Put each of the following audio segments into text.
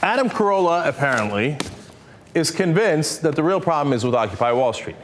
Adam Carolla apparently is convinced that the real problem is with Occupy Wall Street.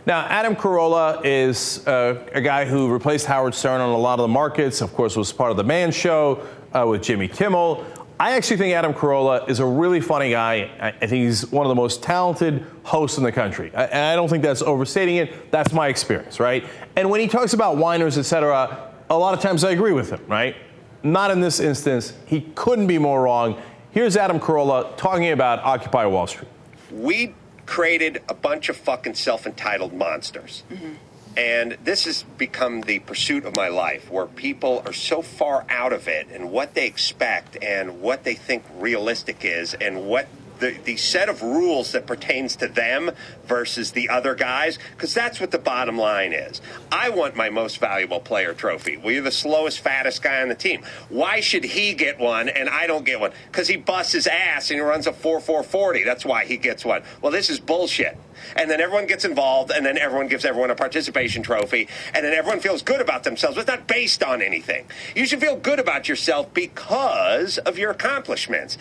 Now, Adam Carolla is a guy who replaced Howard Stern on a lot of the markets, of course, was part of the Man Show with Jimmy Kimmel. I actually think Adam Carolla is a really funny guy. I think he's one of the most talented hosts in the country. And I don't think that's overstating it. That's my experience, right? And when he talks about whiners, et cetera, a lot of times I agree with him, right? Not in this instance. He couldn't be more wrong. Here's Adam Carolla talking about Occupy Wall Street. We created a bunch of fucking self-entitled monsters. Mm-hmm. And this has become the pursuit of my life, where people are so far out of it and what they expect and what they think realistic is and what the set of rules that pertains to them versus the other guys, because that's what the bottom line is. I want my most valuable player trophy. Well, you're the slowest, fattest guy on the team. Why should he get one and I don't get one? Because he busts his ass and he runs a 4.40. That's why he gets one. Well, this is bullshit. And then everyone gets involved, and then everyone gives everyone a participation trophy, and then everyone feels good about themselves. It's not based on anything. You should feel good about yourself because of your accomplishments.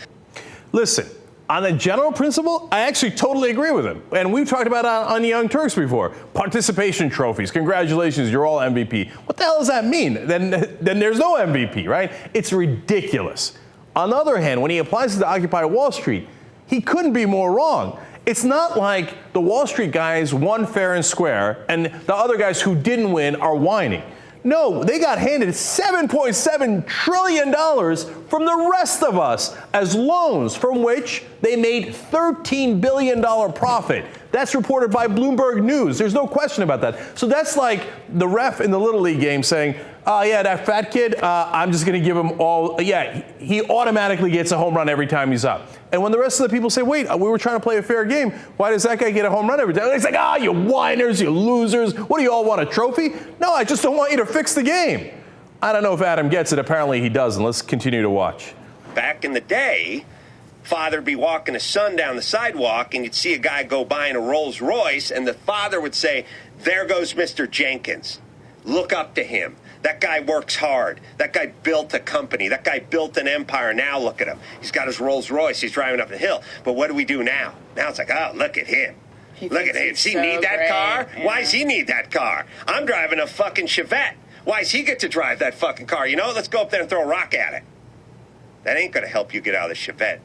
Listen, on the general principle, I actually totally agree with him. And we've talked about it on Young Turks before. Participation trophies. Congratulations, you're all MVP. What the hell does that mean? Then there's no MVP, right? It's ridiculous. On the other hand, when he applies it to Occupy Wall Street, he couldn't be more wrong. It's not like the Wall Street guys won fair and square and the other guys who didn't win are whining. No, they got handed $7.7 trillion from the rest of us as loans, from which they made $13 billion profit. That's reported by Bloomberg News. There's no question about that. So that's like the ref in the Little League game saying, yeah, that fat kid, I'm just going to give him all. Yeah, he automatically gets a home run every time he's up. And when the rest of the people say, wait, we were trying to play a fair game, why does that guy get a home run every time? It's like, you whiners, you losers. What do you all want, a trophy? No, I just don't want you to fix the game. I don't know if Adam gets it. Apparently he doesn't. Let's continue to watch. Back in the day, father'd be walking his son down the sidewalk, and you'd see a guy go by in a Rolls Royce, and the father would say, there goes Mr. Jenkins. Look up to him. That guy works hard. That guy built a company. That guy built an empire. Now look at him. He's got his Rolls Royce. He's driving up the hill. But what do we do now? Now it's like, oh, look at him. Look at him. Does he need that car? Yeah. Why does he need that car? I'm driving a fucking Chevette. Why does he get to drive that fucking car? You know, let's go up there and throw a rock at it. That ain't going to help you get out of the Chevette.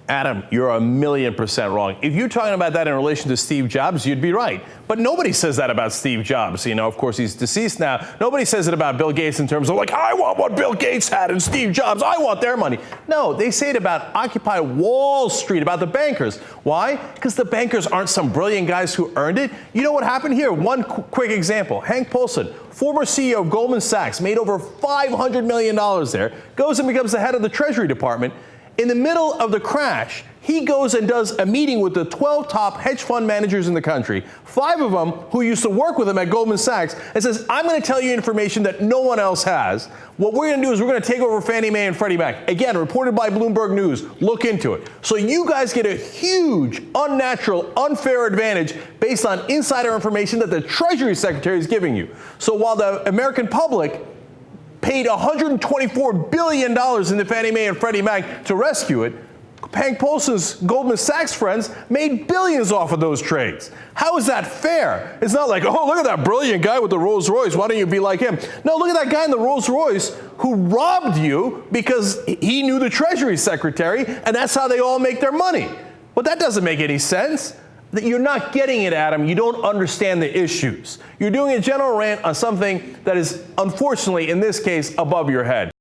Adam, you're 1,000,000% wrong. If you're talking about that in relation to Steve Jobs, you'd be right. But nobody says that about Steve Jobs. You know, of course, he's deceased now. Nobody says it about Bill Gates in terms of like, I want what Bill Gates had and Steve Jobs. I want their money. No, they say it about Occupy Wall Street, about the bankers. Why? Because the bankers aren't some brilliant guys who earned it. You know what happened here? One quick example. Hank Paulson, former CEO of Goldman Sachs, made over $500 million there, goes and becomes the head of the Treasury Department. In the middle of the crash, he goes and does a meeting with the 12 top hedge fund managers in the country, 5 of them who used to work with him at Goldman Sachs, and says, I'm going to tell you information that no one else has. What we're going to do is we're going to take over Fannie Mae and Freddie Mac. Again, reported by Bloomberg News. Look into it. So you guys get a huge, unnatural, unfair advantage based on insider information that the Treasury Secretary is giving you. So while the American public paid $124 billion in the Fannie Mae and Freddie Mac to rescue it, Hank Paulson's Goldman Sachs friends made billions off of those trades. How is that fair? It's not like, oh, look at that brilliant guy with the Rolls Royce. Why don't you be like him? No, look at that guy in the Rolls Royce who robbed you because he knew the Treasury Secretary, and that's how they all make their money. But that doesn't make any sense. You're not getting it, Adam. You don't understand the issues. You're doing a general rant on something that is, unfortunately, in this case, above your head.